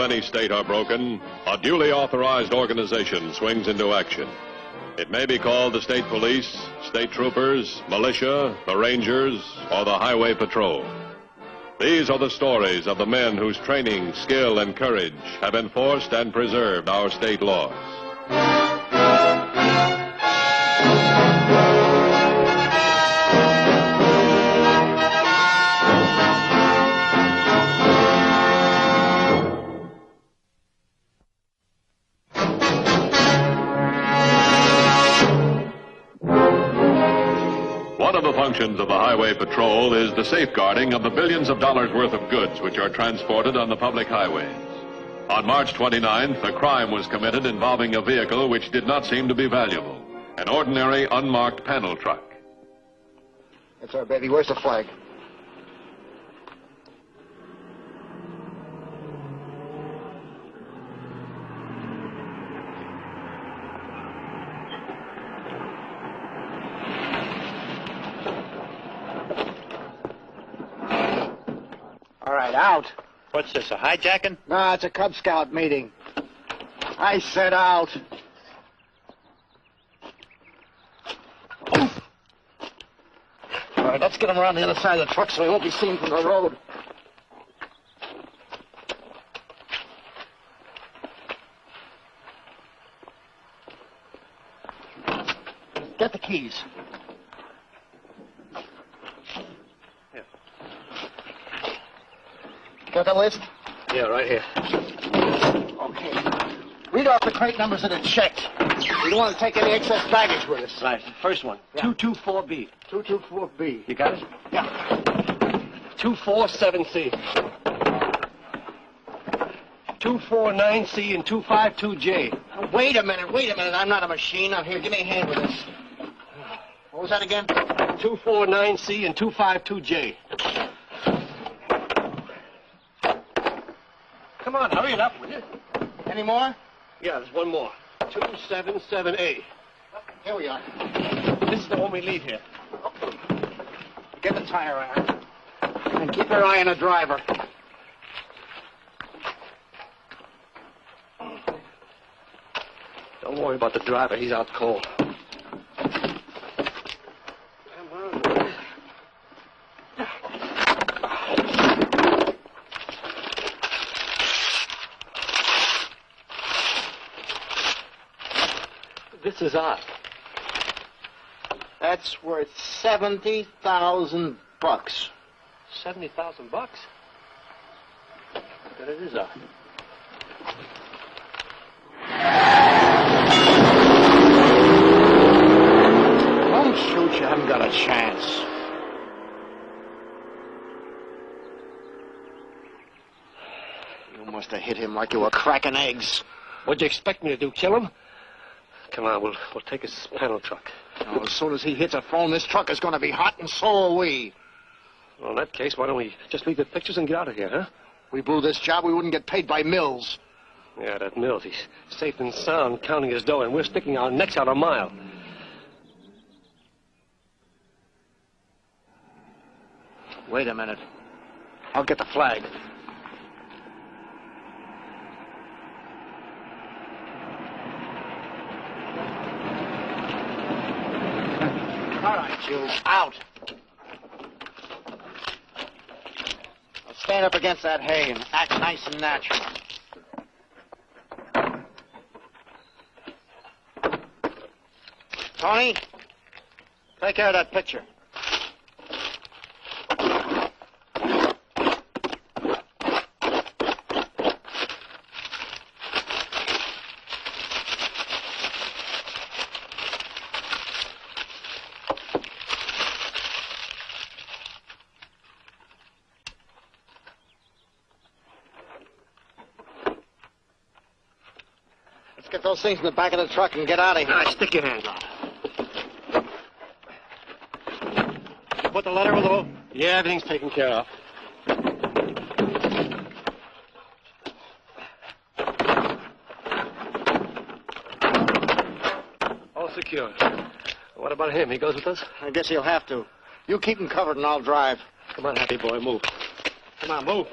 any state are broken, a duly authorized organization swings into action. It may be called the state police, state troopers, militia, the rangers, or the highway patrol. These are the stories of the men whose training, skill, and courage have enforced and preserved our state laws. One of the functions of the Highway Patrol is the safeguarding of the billions of dollars worth of goods which are transported on the public highways. On March 29th, a crime was committed involving a vehicle which did not seem to be valuable, an ordinary unmarked panel truck. That's our baby. Where's the flag? All right, out. What's this, a hijacking? No, it's a Cub Scout meeting. I said out. Oof. All right, let's get him around the other side of the truck so he won't be seen from the road. Get the keys. Got the list? Yeah, right here. Okay. Read off the crate numbers that are checked. We don't want to take any excess baggage with us. Right, first one. Yeah. 224B. 224B. You got it? Yeah. 247C. 249C and 252J. Wait a minute. I'm not a machine. Now, here, give me a hand with this. What was that again? 249C and 252J. Come on, hurry it up, will you? Any more? Yeah, there's one more. 277A. Here we are. This is the one we leave here. Get the tire iron. And keep your eye on the driver. Don't worry about the driver. He's out cold. This is odd. That's worth $70,000. 70,000 bucks? But it is odd. Don't shoot, you haven't got a chance. You must have hit him like you were cracking eggs. What'd you expect me to do, kill him? Come on, we'll take his panel truck. Now, as soon as he hits a phone, this truck is going to be hot, and so are we. Well, in that case, why don't we just leave the pictures and get out of here, huh? We blew this job, we wouldn't get paid by Mills. Yeah, that Mills, he's safe and sound counting his dough, and we're sticking our necks out a mile. Wait a minute. I'll get the flag. All right, you. Out. Now stand up against that hay and act nice and natural. Tony, take care of that picture. Get those things in the back of the truck and get out of here. All right, stick your hands out. You put the letter below? Yeah, everything's taken care of. All secure. What about him? He goes with us? I guess he'll have to. You keep him covered and I'll drive. Come on, happy boy, move. Come on, move.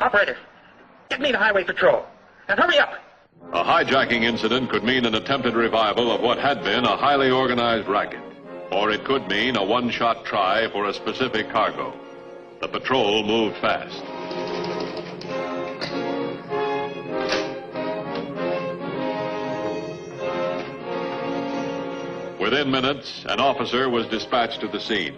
Operator, get me the highway patrol. And hurry up. A hijacking incident could mean an attempted revival of what had been a highly organized racket. Or it could mean a one-shot try for a specific cargo. The patrol moved fast. Within minutes, an officer was dispatched to the scene.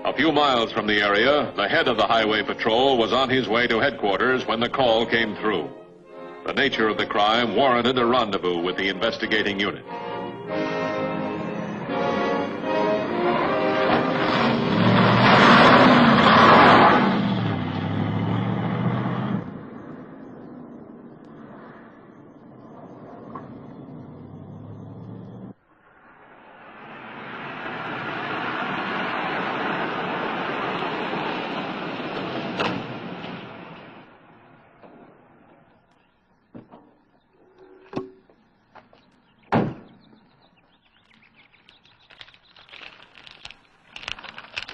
A few miles from the area, the head of the highway patrol was on his way to headquarters when the call came through. The nature of the crime warranted a rendezvous with the investigating unit.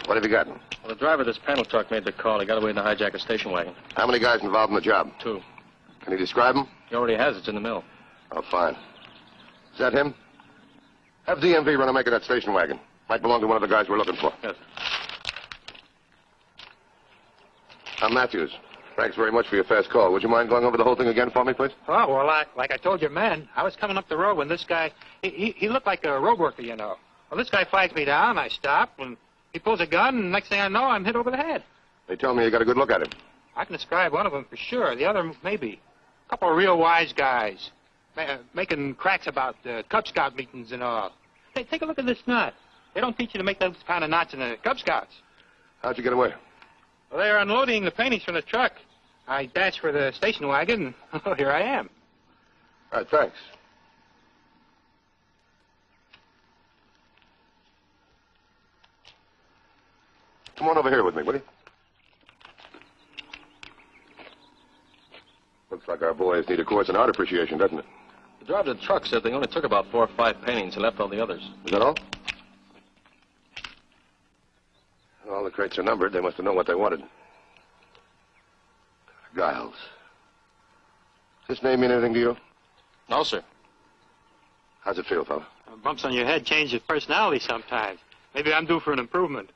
What have you gotten? Well, the driver of this panel truck made the call. He got away in the hijacker station wagon. How many guys involved in the job? 2. Can you describe them? He already has. It's in the mill. Oh, fine. Is that him? Have DMV run a make of that station wagon. Might belong to one of the guys we're looking for. Yes. I'm Matthews. Thanks very much for your fast call. Would you mind going over the whole thing again for me, please? Oh, well, like I told your man, I was coming up the road when this guy, he looked like a road worker, you know. Well, this guy flags me down, I stop, and he pulls a gun, and next thing I know, I'm hit over the head. They tell me you got a good look at him. I can describe one of them for sure. The other, maybe. A couple of real wise guys. Making cracks about Cub Scout meetings and all. Hey, take a look at this knot. They don't teach you to make those kind of knots in the Cub Scouts. How'd you get away? Well, they were unloading the paintings from the truck. I dashed for the station wagon, and here I am. All right, thanks. Come on over here with me, will you? Looks like our boys need a course in art appreciation, doesn't it? The driver of the truck said they only took about 4 or 5 paintings and left all the others. Is that all? All the crates are numbered. They must have known what they wanted. Giles. Does this name mean anything to you? No, sir. How's it feel, fella? Bumps on your head change your personality sometimes. Maybe I'm due for an improvement.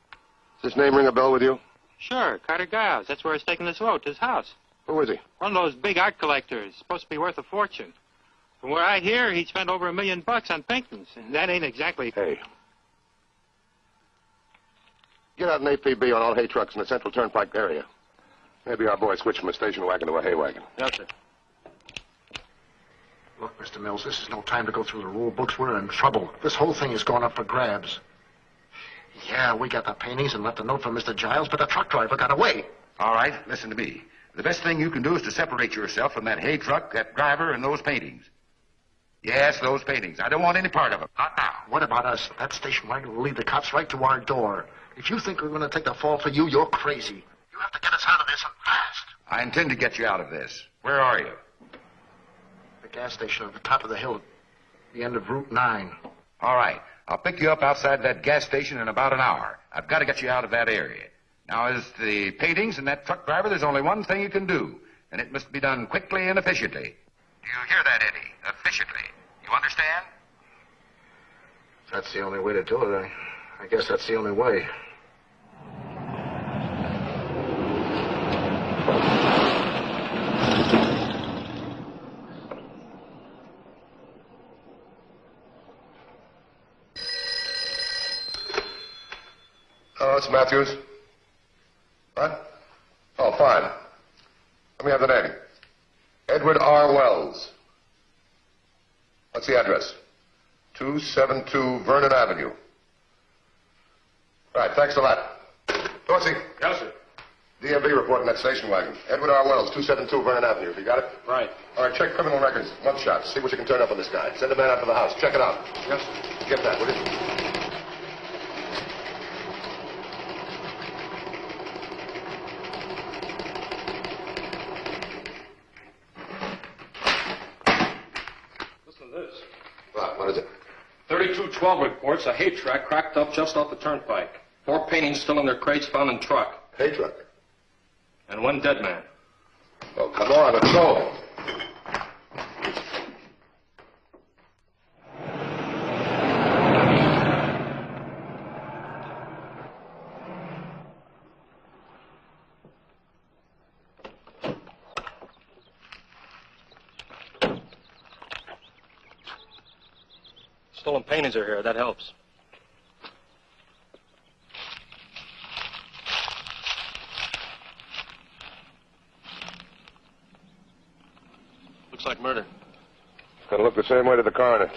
Does this name ring a bell with you? Sure, Carter Giles. That's where he's taking this load to his house. Who is he? One of those big art collectors. Supposed to be worth a fortune. From where I hear, he spent over $1 million on paintings. And that ain't exactly... Hey. Get out an APB on all hay trucks in the Central Turnpike area. Maybe our boy switched from a station wagon to a hay wagon. Yes, sir. Look, Mr. Mills, this is no time to go through the rule books. We're in trouble. This whole thing is going up for grabs. Yeah, we got the paintings and left a note for Mr. Giles, but the truck driver got away. All right, listen to me. The best thing you can do is to separate yourself from that hay truck, that driver, and those paintings. Yes, those paintings. I don't want any part of them. Not now. What about us? That station wagon will lead the cops right to our door. If you think we're going to take the fall for you, you're crazy. You have to get us out of this and fast. I intend to get you out of this. Where are you? The gas station at the top of the hill at the end of Route 9. All right. I'll pick you up outside that gas station in about an hour. I've got to get you out of that area. Now, as to the paintings and that truck driver, there's only one thing you can do, and it must be done quickly and efficiently. Do you hear that, Eddie? Efficiently. You understand? That's the only way to do it. I guess that's the only way. Oh, it's Matthews. What? Oh, fine. Let me have the name. Edward R. Wells. What's the address? 272 Vernon Avenue. Right, thanks a lot. Dorsey. Yes, sir. DMV reporting that station wagon. Edward R. Wells, 272 Vernon Avenue. You got it? Right. All right, check criminal records, mug shots. See what you can turn up on this guy. Send a man out to the house. Check it out. Yes, sir. Get that, will you? What is it? 3212 reports a hay track cracked up just off the turnpike. 4 paintings still in their crates found in truck. Hay truck. And 1 dead man. Oh, come on, let's go. Stolen paintings are here. That helps. Looks like murder. Gonna look the same way to the coroner.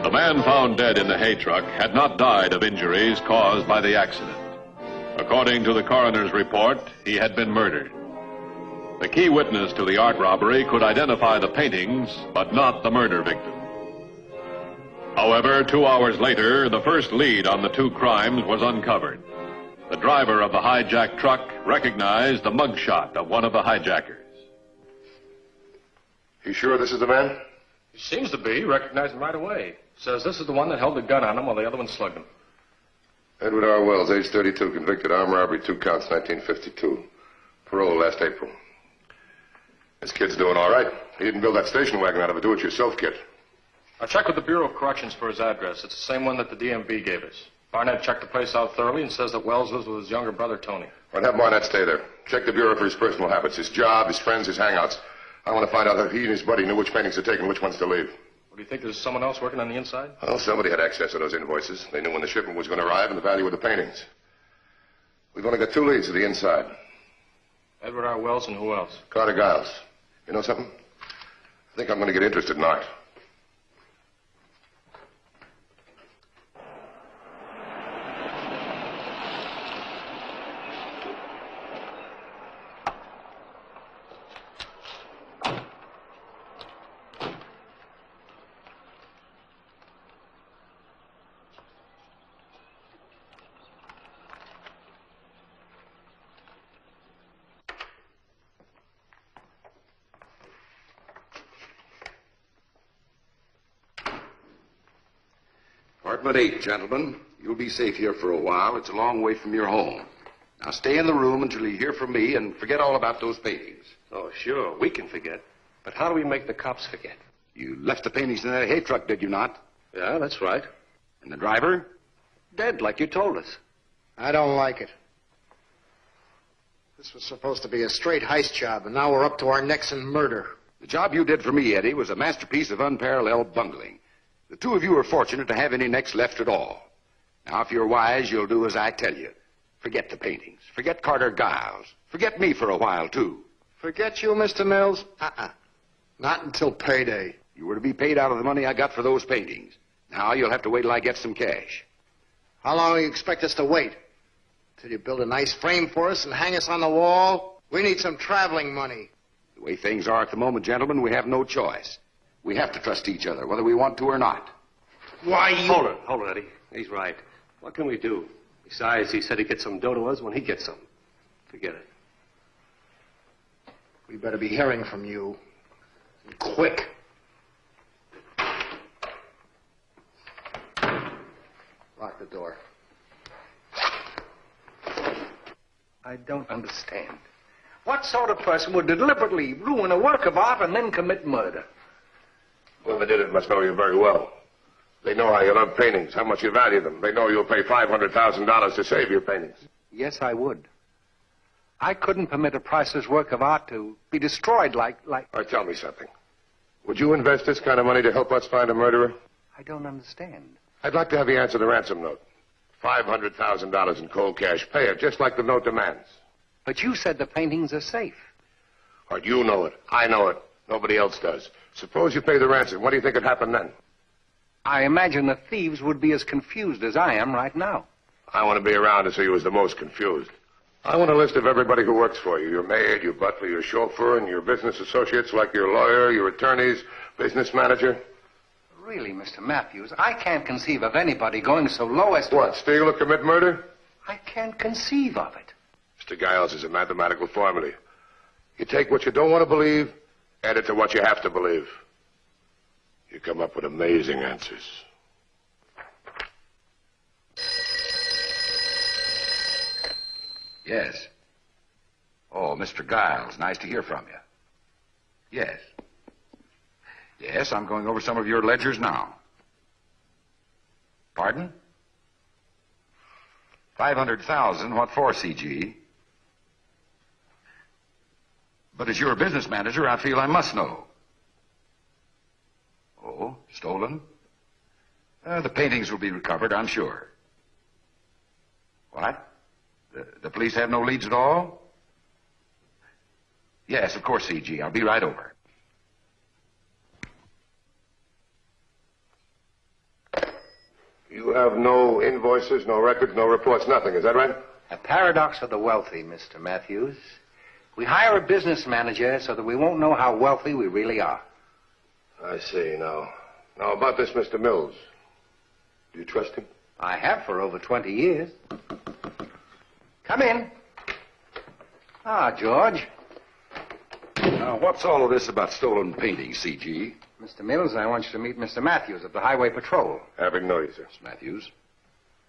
The man found dead in the hay truck had not died of injuries caused by the accident. According to the coroner's report, he had been murdered. The key witness to the art robbery could identify the paintings, but not the murder victim. However, 2 hours later, the first lead on the two crimes was uncovered. The driver of the hijacked truck recognized the mugshot of one of the hijackers. You sure this is the man? He seems to be. Recognized him right away. Says this is the one that held the gun on him while the other one slugged him. Edward R. Wells, age 32, convicted armed robbery, 2 counts, 1952. Parole last April. This kid's doing all right. He didn't build that station wagon out of a do-it-yourself kit. I checked with the Bureau of Corrections for his address. It's the same one that the DMV gave us. Barnett checked the place out thoroughly and says that Wells was with his younger brother, Tony. Well, have Barnett stay there. Check the Bureau for his personal habits, his job, his friends, his hangouts. I want to find out if he and his buddy knew which paintings to take and which ones to leave. What, do you think there's someone else working on the inside? Well, somebody had access to those invoices. They knew when the shipment was going to arrive and the value of the paintings. We've only got 2 leads to the inside. Edward R. Wells and who else? Carter Giles. You know something? I think I'm going to get interested in art. Apartment 8, gentlemen. You'll be safe here for a while. It's a long way from your home. Now stay in the room until you hear from me and forget all about those paintings. Oh, sure. We can forget. But how do we make the cops forget? You left the paintings in that hay truck, did you not? Yeah, that's right. And the driver? Dead, like you told us. I don't like it. This was supposed to be a straight heist job, and now we're up to our necks in murder. The job you did for me, Eddie, was a masterpiece of unparalleled bungling. The two of you are fortunate to have any necks left at all. Now, if you're wise, you'll do as I tell you. Forget the paintings. Forget Carter Giles. Forget me for a while, too. Forget you, Mr. Mills? Not until payday. You were to be paid out of the money I got for those paintings. Now you'll have to wait till I get some cash. How long do you expect us to wait? Till you build a nice frame for us and hang us on the wall? We need some traveling money. The way things are at the moment, gentlemen, we have no choice. We have to trust each other, whether we want to or not. Why, you... Hold it, Eddie. He's right. What can we do? Besides, he said he'd get some dough to us when he gets some. Forget it. We better be hearing from you. Quick. Lock the door. I don't understand. What sort of person would deliberately ruin a work of art and then commit murder? Whoever did it must know you very well. They know how you love paintings, how much you value them. They know you'll pay $500,000 to save your paintings. Yes, I would. I couldn't permit a priceless work of art to be destroyed like... All right, tell me something. Would you invest this kind of money to help us find a murderer? I don't understand. I'd like to have you answer the ransom note. $500,000 in cold cash. Pay it, just like the note demands. But you said the paintings are safe. All right, you know it. I know it. Nobody else does. Suppose you pay the ransom. What do you think would happen then? I imagine the thieves would be as confused as I am right now. I want to be around to see who is the most confused. I want a list of everybody who works for you. Your maid, your butler, your chauffeur, and your business associates, like your lawyer, your attorneys, business manager. Really, Mr. Matthews, I can't conceive of anybody going so low as to... What, steal or commit murder? I can't conceive of it. Mr. Giles, is a mathematical formula. You take what you don't want to believe, add it to what you have to believe. You come up with amazing answers. Yes. Oh, Mr. Giles, nice to hear from you. Yes. Yes, I'm going over some of your ledgers now. Pardon? 500,000, what for, CG? But as your business manager, I feel I must know. Oh, stolen? The paintings will be recovered, I'm sure. What? The police have no leads at all? Yes, of course, CG. I'll be right over. You have no invoices, no records, no reports, nothing. Is that right? A paradox of the wealthy, Mr. Matthews. We hire a business manager so that we won't know how wealthy we really are. I see. Now about this Mr. Mills. Do you trust him? I have for over 20 years. Come in. Ah, George. Now, what's all of this about stolen paintings, CG? Mr. Mills, I want you to meet Mr. Matthews of the Highway Patrol. Having no, sir. Mr. Matthews?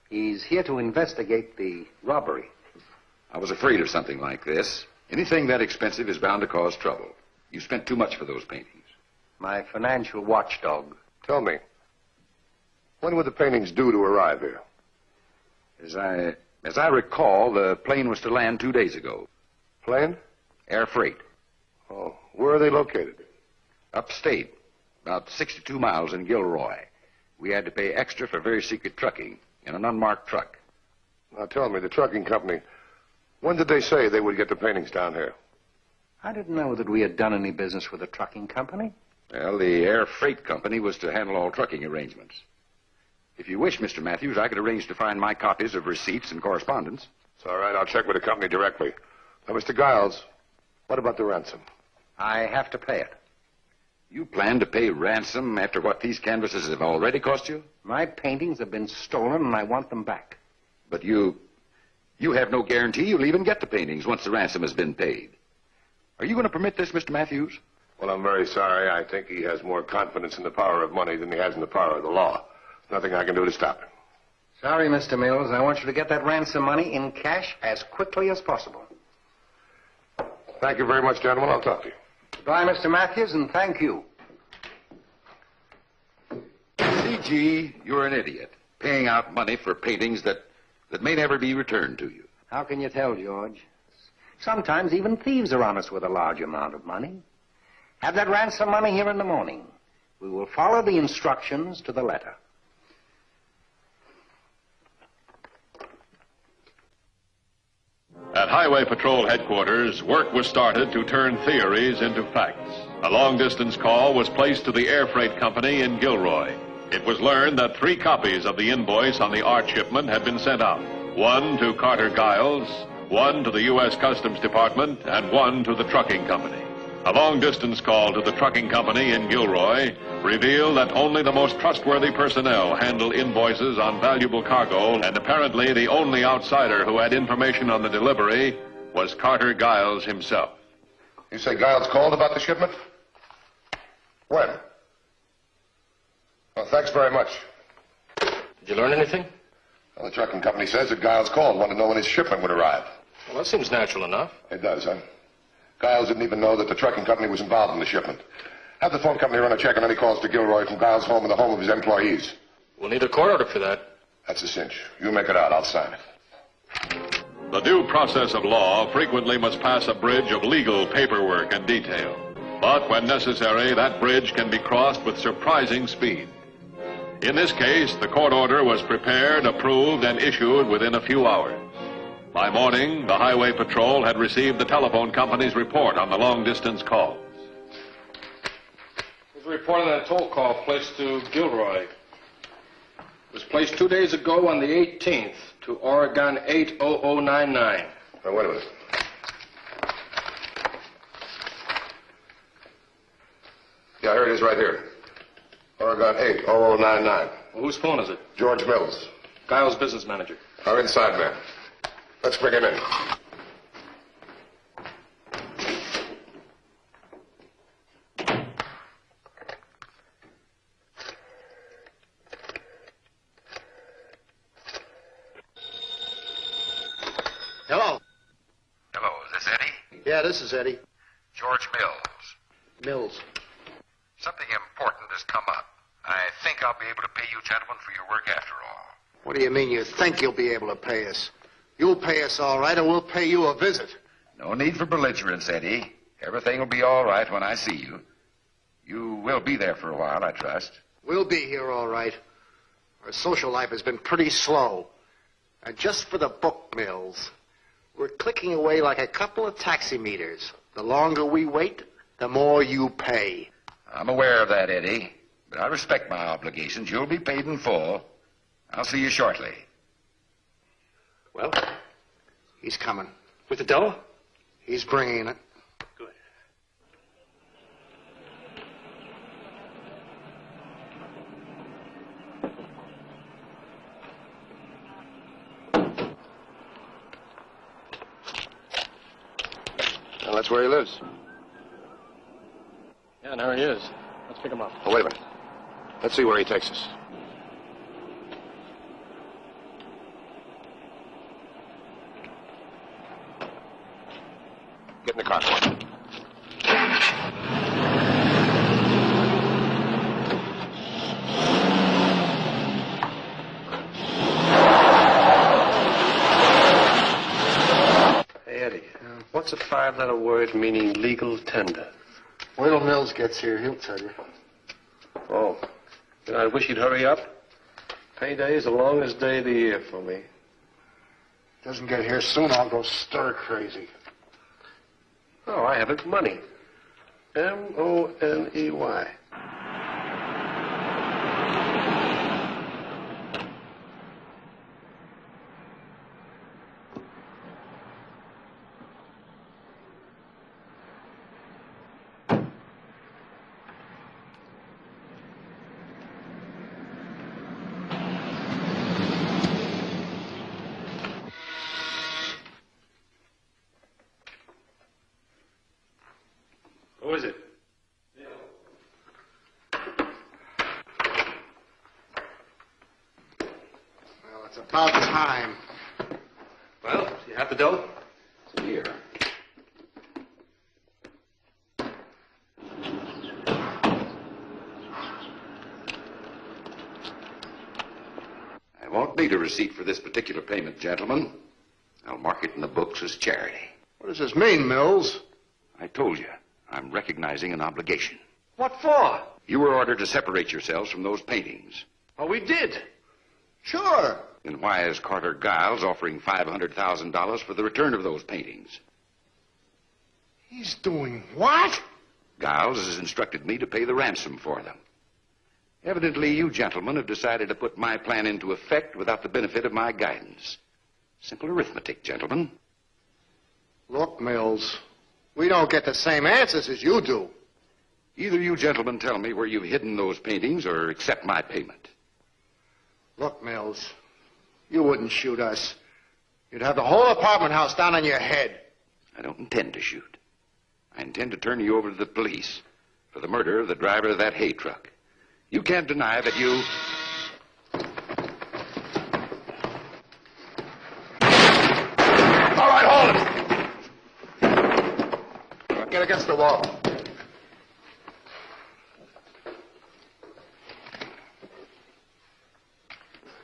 He's here to investigate the robbery. I was afraid of something like this. Anything that expensive is bound to cause trouble. You spent too much for those paintings. My financial watchdog. Tell me, when were the paintings due to arrive here? As I recall, the plane was to land 2 days ago. Plane? Air freight. Oh, where are they located? Upstate. About 62 miles in Gilroy. We had to pay extra for very secret trucking in an unmarked truck. Now tell me, the trucking company, when did they say they would get the paintings down here? I didn't know that we had done any business with a trucking company. Well, the air freight company was to handle all trucking arrangements. If you wish, Mr. Matthews, I could arrange to find my copies of receipts and correspondence. It's all right. I'll check with the company directly. Now, Mr. Giles, what about the ransom? I have to pay it. You plan to pay ransom after what these canvases have already cost you? My paintings have been stolen, and I want them back. But you have no guarantee you'll even get the paintings once the ransom has been paid. Are you going to permit this, Mr. Matthews? Well, I'm very sorry. I think he has more confidence in the power of money than he has in the power of the law. Nothing I can do to stop him. Sorry, Mr. Mills. I want you to get that ransom money in cash as quickly as possible. Thank you very much, gentlemen. I'll talk to you. Goodbye, Mr. Matthews, and thank you. CG, you're an idiot. Paying out money for paintings that may never be returned to you. How can you tell, George? Sometimes even thieves are honest with a large amount of money. Have that ransom money here in the morning. We will follow the instructions to the letter. At Highway Patrol headquarters, work was started to turn theories into facts. A long-distance call was placed to the air freight company in Gilroy. It was learned that 3 copies of the invoice on the art shipment had been sent out. 1 to Carter Giles, 1 to the U.S. Customs Department, and 1 to the trucking company. A long-distance call to the trucking company in Gilroy revealed that only the most trustworthy personnel handle invoices on valuable cargo, and apparently the only outsider who had information on the delivery was Carter Giles himself. You say Giles called about the shipment? When? Well, thanks very much. Did you learn anything? Well, the trucking company says that Giles called, wanted to know when his shipment would arrive. Well, that seems natural enough. It does, huh? Giles didn't even know that the trucking company was involved in the shipment. Have the phone company run a check on any calls to Gilroy from Giles' home and the home of his employees. We'll need a court order for that. That's a cinch. You make it out. I'll sign it. The due process of law frequently must pass a bridge of legal paperwork and detail. But when necessary, that bridge can be crossed with surprising speed. In this case, the court order was prepared, approved, and issued within a few hours. By morning, the Highway Patrol had received the telephone company's report on the long-distance calls. There's a report on that toll call placed to Gilroy. It was placed 2 days ago on the 18th to Oregon 80099. Now, wait a minute. Yeah, here it is right here. Oregon 80099. Well, whose phone is it? George Mills, Giles' business manager. our inside man. Let's bring him in. Hello. Hello, is this Eddie? Yeah, this is Eddie. George Mills. Mills. Something important has come up. I think I'll be able to pay you gentlemen for your work after all. What do you mean you think you'll be able to pay us? You'll pay us all right, or we'll pay you a visit. No need for belligerence, Eddie. Everything will be all right when I see you. You will be there for a while, I trust. We'll be here all right. Our social life has been pretty slow. And just for the book, Mills, we're clicking away like a couple of taximeters. The longer we wait, the more you pay. I'm aware of that, Eddie. But I respect my obligations. You'll be paid in full. I'll see you shortly. Well, he's coming. With the dough? He's bringing it. Good. Well, that's where he lives. Yeah, and there he is. Let's pick him up. Oh, wait a minute. Let's see where he takes us. Get in the car. Hey, Eddie, what's a 5-letter word meaning legal tender? Wait till Mills gets here. He'll tell you. Oh, then I wish he'd hurry up. Payday's the longest day of the year for me. Doesn't get here soon, I'll go stir crazy. Oh, I have it. Money. M-O-N-E-Y. Who is it? Well, it's about time. Well, you have the dough? It's here. I won't need a receipt for this particular payment, gentlemen. I'll mark it in the books as charity. What does this mean, Mills? I told you, I'm recognizing an obligation. What for? You were ordered to separate yourselves from those paintings. Oh, we did. Sure. Then why is Carter Giles offering $500,000 for the return of those paintings? He's doing what? Giles has instructed me to pay the ransom for them. Evidently, you gentlemen have decided to put my plan into effect without the benefit of my guidance. Simple arithmetic, gentlemen. Look, Mills, we don't get the same answers as you do. Either you gentlemen tell me where you've hidden those paintings or accept my payment. Look, Mills, you wouldn't shoot us. You'd have the whole apartment house down on your head. I don't intend to shoot. I intend to turn you over to the police for the murder of the driver of that hay truck. You can't deny that you... All right, hold it. Now, get against the wall.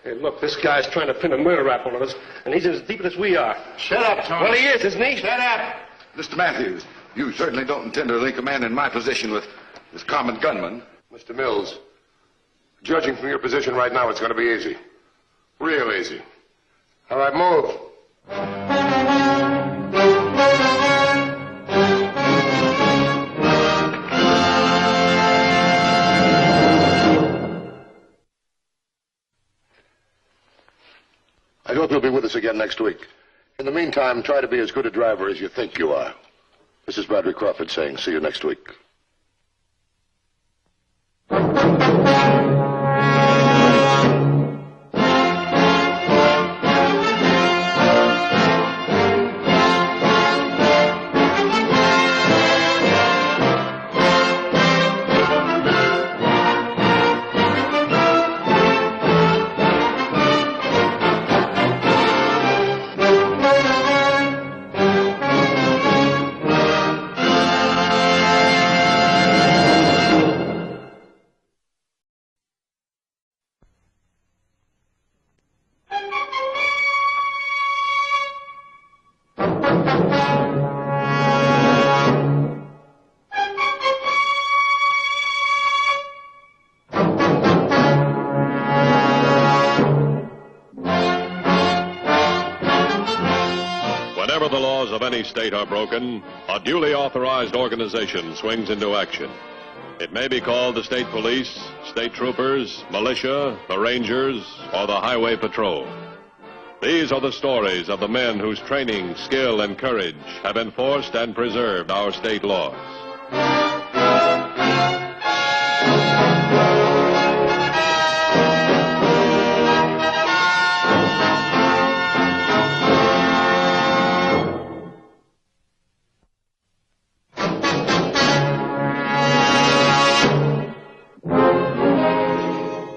Hey, look, this guy's trying to pin a murder rap on us, and he's as deep as we are. Shut up, Tony. Well, he is, isn't he? Shut up. Mr. Matthews, you certainly don't intend to link a man in my position with this common gunman. Mr. Mills, judging from your position right now, it's going to be easy. Real easy. All right, move. I hope you'll be with us again next week. In the meantime, try to be as good a driver as you think you are. This is Bradley Crawford saying, see you next week. the laws of any state are broken, a duly authorized organization swings into action. It may be called the state police, state troopers, militia, the rangers, or the highway patrol. These are the stories of the men whose training, skill, and courage have enforced and preserved our state laws.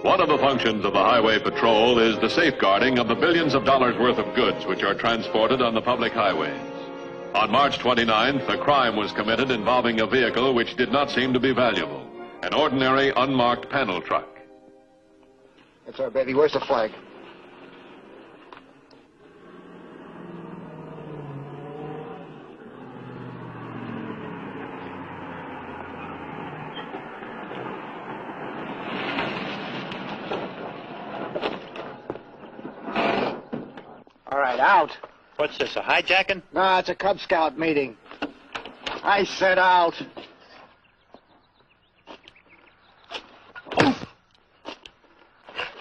One of the functions of the Highway Patrol is the safeguarding of the billions of dollars worth of goods which are transported on the public highways. On March 29th, a crime was committed involving a vehicle which did not seem to be valuable, an ordinary unmarked panel truck. That's our baby. Where's the flag? All right, out. What's this, a hijacking? No, it's a Cub Scout meeting. I said out.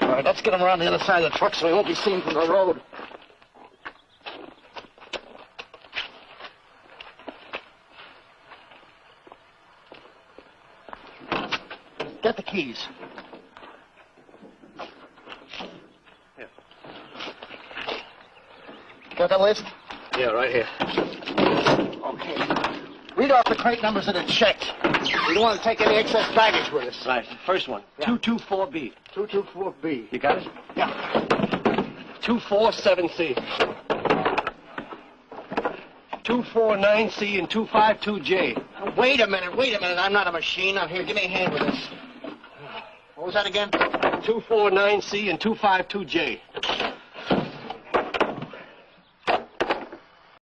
All right, let's get him around the other side of the truck so he won't be seen from the road. Get the keys. Got the list? Yeah, right here. Okay. Read off the crate numbers that are checked. We don't want to take any excess baggage with us. Right. First one. Yeah. 224B. 224B. You got it? Yeah. 247C. 249C and 252J. Wait a minute. I'm not a machine. Now, here, give me a hand with this. What was that again? 249C and 252J.